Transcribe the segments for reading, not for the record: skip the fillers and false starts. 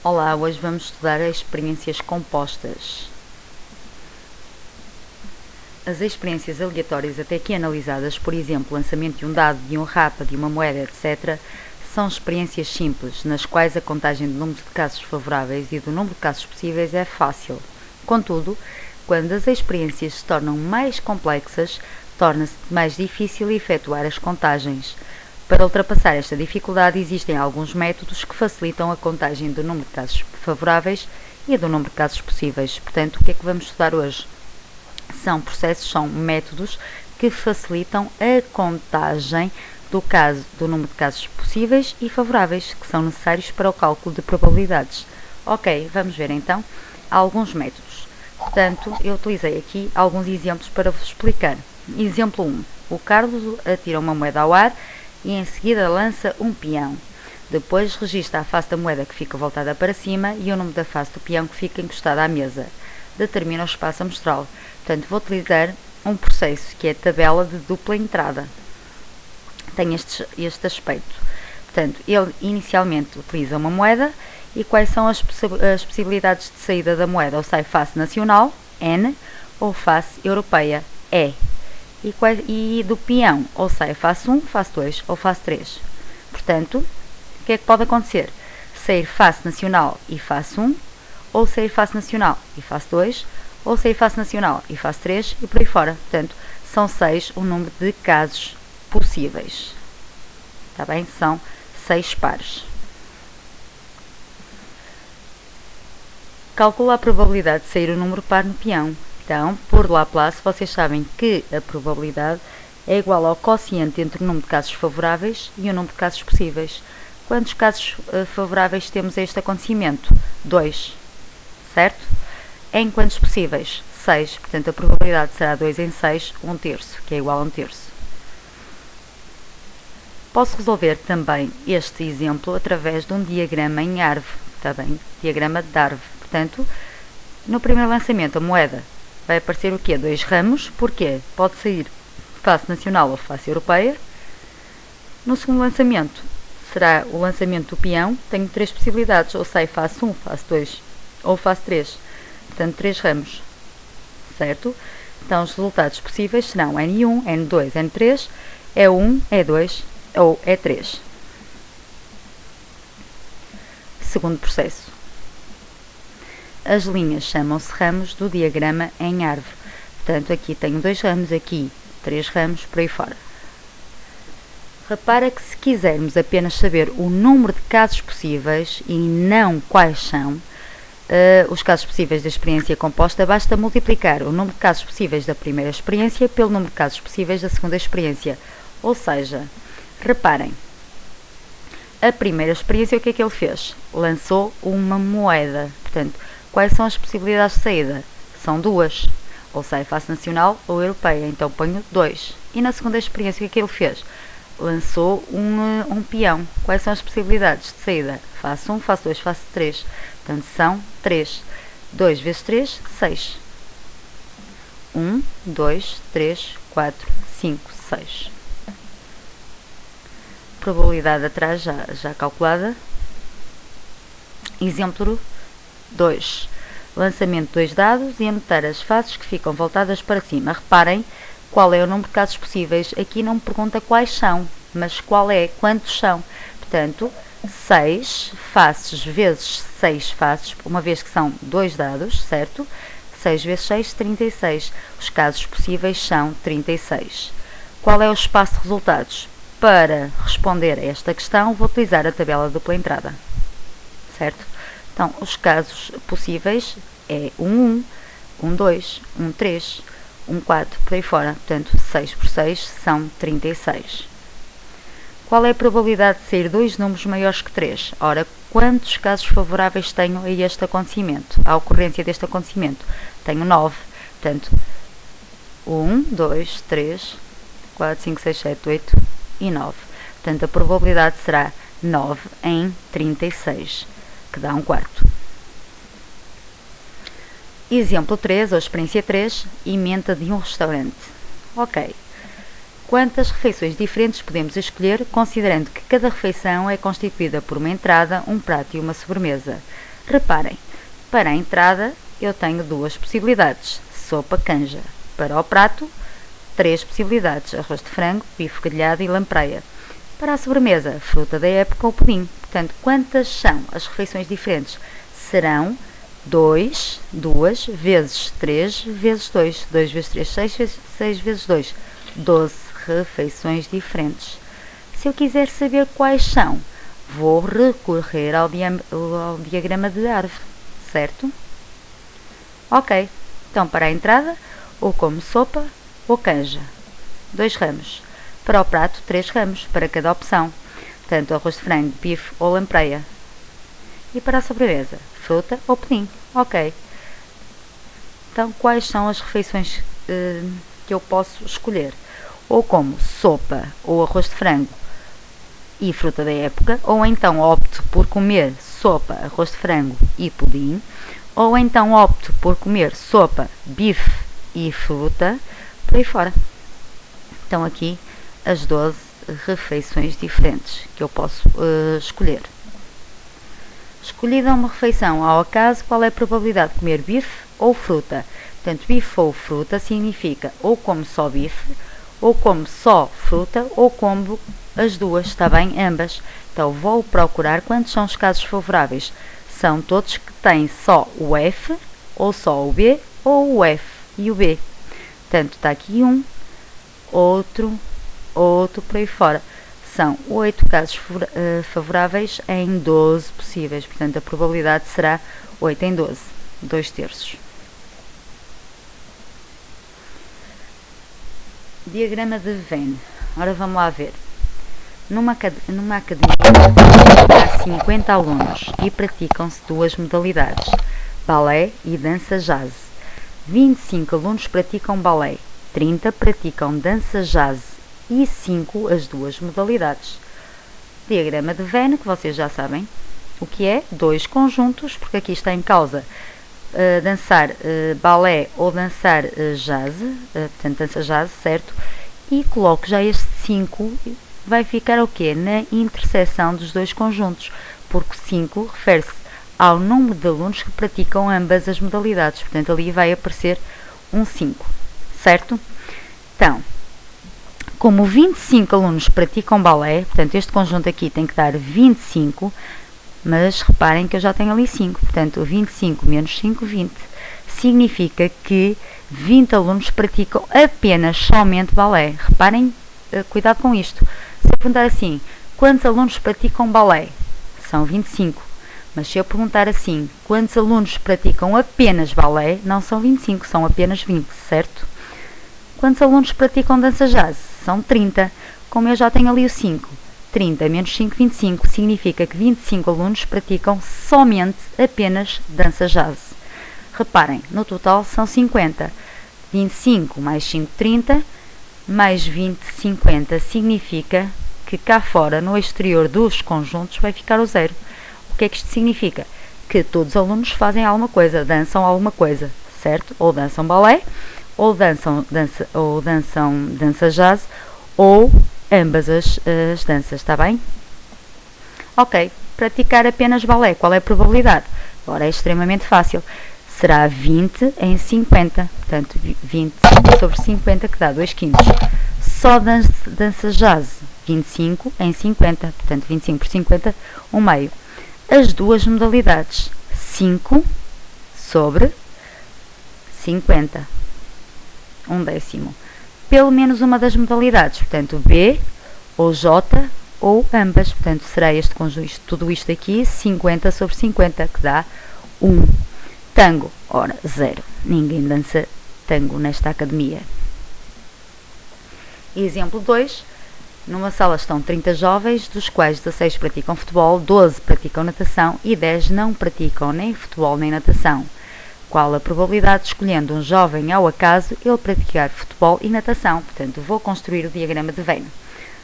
Olá, hoje vamos estudar experiências compostas. As experiências aleatórias até aqui analisadas, por exemplo, lançamento de um dado, de um rapa, de uma moeda, etc., são experiências simples, nas quais a contagem do número de casos favoráveis e do número de casos possíveis é fácil. Contudo, quando as experiências se tornam mais complexas, torna-se mais difícil efetuar as contagens. Para ultrapassar esta dificuldade, existem alguns métodos que facilitam a contagem do número de casos favoráveis e do número de casos possíveis. Portanto, o que é que vamos estudar hoje? São métodos que facilitam a contagem do número de casos possíveis e favoráveis, que são necessários para o cálculo de probabilidades. Ok, vamos ver então alguns métodos. Portanto, eu utilizei aqui alguns exemplos para vos explicar. Exemplo 1. O Carlos atira uma moeda ao ar e em seguida lança um peão. Depois registra a face da moeda que fica voltada para cima e o número da face do peão que fica encostada à mesa. Determina o espaço amostral. Portanto, vou utilizar um processo que é a tabela de dupla entrada. Tem este aspecto. Portanto, ele inicialmente utiliza uma moeda e quais são as possibilidades de saída da moeda? Ou sai face nacional, N, ou face europeia, E. E do peão, ou sai face 1, face 2 ou face 3. Portanto, o que é que pode acontecer? Sair face nacional e face 1, ou sair face nacional e face 2, ou sair face nacional e face 3 e por aí fora. Portanto, são 6 o número de casos possíveis. Está bem? São 6 pares. Calcula a probabilidade de sair o número par no peão. Então, por Laplace, vocês sabem que a probabilidade é igual ao quociente entre o número de casos favoráveis e o número de casos possíveis. Quantos casos favoráveis temos a este acontecimento? 2, certo? Em quantos possíveis? 6, portanto a probabilidade será 2 em 6, 1 terço, que é igual a 1 terço. Posso resolver também este exemplo através de um diagrama em árvore, está bem? Diagrama de árvore. Portanto, no primeiro lançamento, a moeda vai aparecer o quê? 2 ramos. Porquê? Pode sair face nacional ou face europeia. No segundo lançamento, será o lançamento do peão. Tenho 3 possibilidades, ou sai face 1, face 2 ou face 3. Portanto, 3 ramos, certo? Então, os resultados possíveis serão N1, N2, N3, E1, E2 ou E3. Segundo processo. As linhas chamam-se ramos do diagrama em árvore. Portanto, aqui tenho 2 ramos, aqui 3 ramos, por aí fora. Repara que se quisermos apenas saber o número de casos possíveis e não quais são os casos possíveis da experiência composta, basta multiplicar o número de casos possíveis da primeira experiência pelo número de casos possíveis da segunda experiência. Ou seja, reparem, a primeira experiência o que é que ele fez? Lançou uma moeda. Portanto, quais são as possibilidades de saída? São 2. Ou sai face nacional ou europeia. Então ponho 2. E na segunda experiência o que é que ele fez? Lançou um peão. Quais são as possibilidades de saída? Face 1, face 2, face 3. Portanto, são 3. 2 vezes 3, 6. 1, 2, 3, 4, 5, 6. Probabilidade atrás já calculada. Exemplo 2. Lançamento de 2 dados e anotar as faces que ficam voltadas para cima. Reparem qual é o número de casos possíveis. Aqui não me pergunta quais são, mas qual é, quantos são. Portanto, 6 faces vezes 6 faces, uma vez que são 2 dados, certo? 6 vezes 6, 36. Os casos possíveis são 36. Qual é o espaço de resultados? Para responder a esta questão, vou utilizar a tabela de dupla entrada, certo? Então, os casos possíveis é 1, 1, 2, 1, 3, 1, 4, por aí fora. Portanto, 6 por 6 são 36. Qual é a probabilidade de sair 2 números maiores que 3? Ora, quantos casos favoráveis tenho a este acontecimento? À ocorrência deste acontecimento? Tenho 9. Portanto, 1, 2, 3, 4, 5, 6, 7, 8 e 9. Portanto, a probabilidade será 9 em 36, que dá 1/4. Exemplo 3, ou experiência 3, emenda de um restaurante. Ok. Quantas refeições diferentes podemos escolher, considerando que cada refeição é constituída por uma entrada, um prato e uma sobremesa? Reparem, para a entrada eu tenho duas possibilidades, sopa canja. Para o prato, três possibilidades, arroz de frango, bife grelhado e lampreia. Para a sobremesa, fruta da época ou pudim. Portanto, quantas são as refeições diferentes? Serão 2 vezes 3 vezes 2. 2 vezes 3, 6 vezes 2. 12 refeições diferentes. Se eu quiser saber quais são, vou recorrer ao diagrama de árvore, certo? Ok, então para a entrada, ou como sopa ou canja. 2 ramos. Para o prato, 3 ramos, para cada opção. Portanto, arroz de frango, bife ou lampreia. E para a sobremesa, fruta ou pudim. Ok. Então, quais são as refeições que eu posso escolher? Ou como sopa ou arroz de frango e fruta da época, ou então opto por comer sopa, arroz de frango e pudim, ou então opto por comer sopa, bife e fruta, por aí fora. Então aqui as 12 refeições diferentes que eu posso escolher. Escolhida uma refeição ao acaso, qual é a probabilidade de comer bife ou fruta? Portanto, bife ou fruta significa ou como só bife, ou como só fruta, ou como as duas, está bem? Ambas. Então vou procurar quantos são os casos favoráveis. São todos que têm só o F, ou só o B, ou o F e o B. Portanto, está aqui um, outro, por aí fora. São 8 casos favoráveis em 12 possíveis. Portanto, a probabilidade será 8 em 12, 2 terços. Diagrama de Venn. Ora, vamos lá ver. Numa academia há 50 alunos e praticam-se duas modalidades, balé e dança jazz. 25 alunos praticam balé, 30 praticam dança jazz e 5 as duas modalidades. Diagrama de Venn, que vocês já sabem o que é, dois conjuntos, porque aqui está em causa dançar balé ou dançar jazz, portanto dança jazz, certo? E coloco já este 5, vai ficar o quê? Na interseção dos dois conjuntos, porque 5 refere-se ao número de alunos que praticam ambas as modalidades, portanto ali vai aparecer um 5, certo? Então, como 25 alunos praticam balé, portanto este conjunto aqui tem que dar 25, mas reparem que eu já tenho ali 5, portanto 25 menos 5, 20. Significa que 20 alunos praticam apenas somente balé. Reparem, cuidado com isto. Se eu perguntar assim, quantos alunos praticam balé? São 25. Mas se eu perguntar assim, quantos alunos praticam apenas balé? Não são 25, são apenas 20, certo? Quantos alunos praticam dança jazz? São 30. Como eu já tenho ali o 5, 30 menos 5, 25, significa que 25 alunos praticam somente apenas dança jazz. Reparem, no total são 50. 25 mais 5, 30, mais 20, 50, significa que cá fora, no exterior dos conjuntos, vai ficar o 0. O que é que isto significa? Que todos os alunos fazem alguma coisa, dançam alguma coisa, certo? Ou dançam balé, ou dançam dança jazz, ou ambas as danças, está bem? Ok, praticar apenas balé, qual é a probabilidade? Agora é extremamente fácil. Será 20 em 50, portanto 20 sobre 50 que dá 2 quintos. Só dança jazz, 25 em 50, portanto 25 por 50, 1 meio. As duas modalidades, 5 sobre 50, 1 décimo. Pelo menos uma das modalidades, portanto B ou J ou ambas, portanto será este conjunto, tudo isto aqui, 50 sobre 50, que dá 1. Tango, ora, 0. Ninguém dança tango nesta academia. Exemplo 2. Numa sala estão 30 jovens, dos quais 16 praticam futebol, 12 praticam natação e 10 não praticam nem futebol nem natação. Qual a probabilidade de, escolhendo um jovem ao acaso, ele praticar futebol e natação? Portanto, vou construir o diagrama de Venn.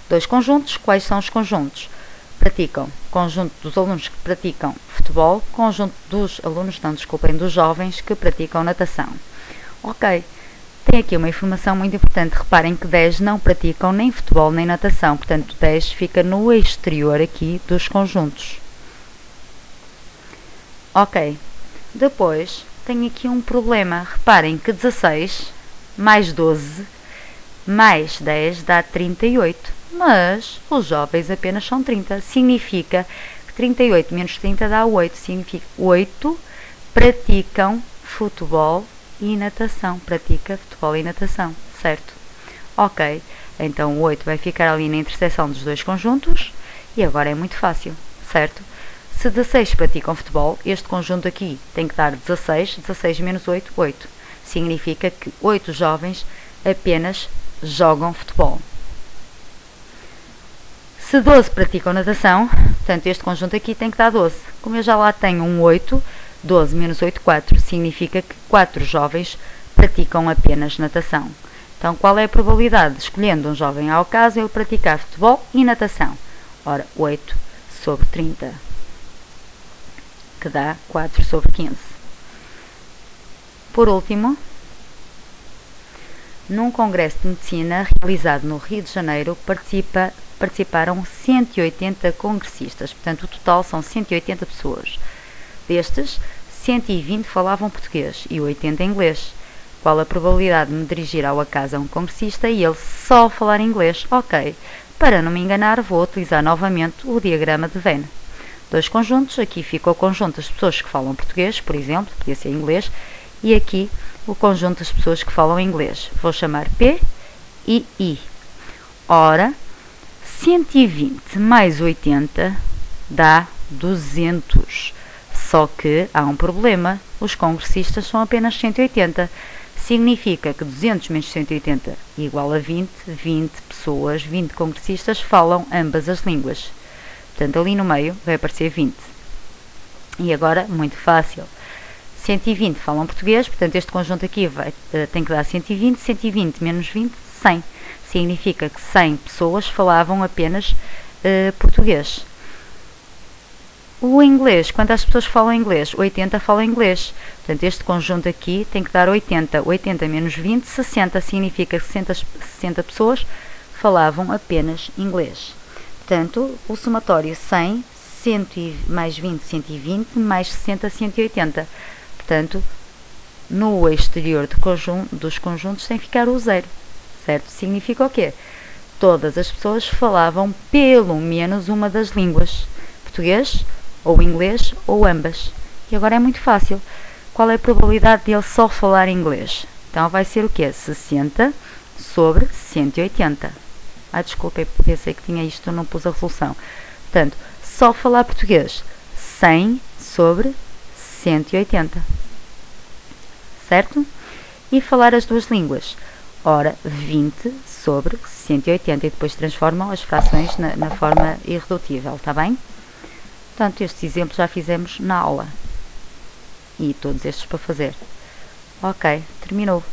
Dois conjuntos. Quais são os conjuntos? Praticam, conjunto dos alunos que praticam futebol, conjunto dos alunos, não, desculpem, dos jovens que praticam natação. Ok, tem aqui uma informação muito importante, reparem que 10 não praticam nem futebol nem natação, portanto 10 fica no exterior aqui dos conjuntos. Ok. Depois, tenho aqui um problema. Reparem que 16 mais 12 mais 10 dá 38. Mas os jovens apenas são 30. Significa que 38 menos 30 dá 8. Significa que 8 praticam futebol e natação. Pratica futebol e natação, certo? Ok, então o 8 vai ficar ali na interseção dos dois conjuntos e agora é muito fácil, certo? Se 16 praticam futebol, este conjunto aqui tem que dar 16, 16 menos 8, 8. Significa que 8 jovens apenas jogam futebol. Se 12 praticam natação, portanto este conjunto aqui tem que dar 12. Como eu já lá tenho um 8, 12 menos 8, 4. Significa que 4 jovens praticam apenas natação. Então qual é a probabilidade de, escolhendo um jovem ao caso, ele praticar futebol e natação? Ora, 8 sobre 30, que dá 4 sobre 15. Por último, num congresso de medicina realizado no Rio de Janeiro, participaram 180 congressistas, portanto o total são 180 pessoas. Destes, 120 falavam português e 80 inglês. Qual a probabilidade de me dirigir ao acaso a um congressista e ele só falar inglês? Ok, para não me enganar vou utilizar novamente o diagrama de Venn. Dois conjuntos, aqui fica o conjunto das pessoas que falam português, por exemplo, podia ser inglês, e aqui o conjunto das pessoas que falam inglês. Vou chamar P e I. Ora, 120 mais 80 dá 200. Só que há um problema, os congressistas são apenas 180. Significa que 200 menos 180 igual a 20, 20 pessoas, 20 congressistas falam ambas as línguas. Portanto, ali no meio vai aparecer 20. E agora, muito fácil. 120 falam português, portanto este conjunto aqui tem que dar 120, 120 menos 20, 100. Significa que 100 pessoas falavam apenas português. O inglês, quantas pessoas falam inglês? 80 falam inglês. Portanto, este conjunto aqui tem que dar 80. 80 menos 20, 60. Significa que 60 pessoas falavam apenas inglês. Portanto, o somatório 100, 100 mais 20, 120, mais 60, 180. Portanto, no exterior dos conjuntos tem que ficar o zero. Certo? Significa o quê? Todas as pessoas falavam pelo menos uma das línguas. Português, ou inglês, ou ambas. E agora é muito fácil. Qual é a probabilidade de ele só falar inglês? Então vai ser o quê? 60 sobre 180. Desculpa, pensei que tinha isto, não pus a resolução. Portanto, só falar português. 100 sobre 180. Certo? E falar as duas línguas. Ora, 20 sobre 180. E depois transformam as frações na forma irredutível. Está bem? Portanto, estes exemplos já fizemos na aula. E todos estes para fazer. Ok, terminou.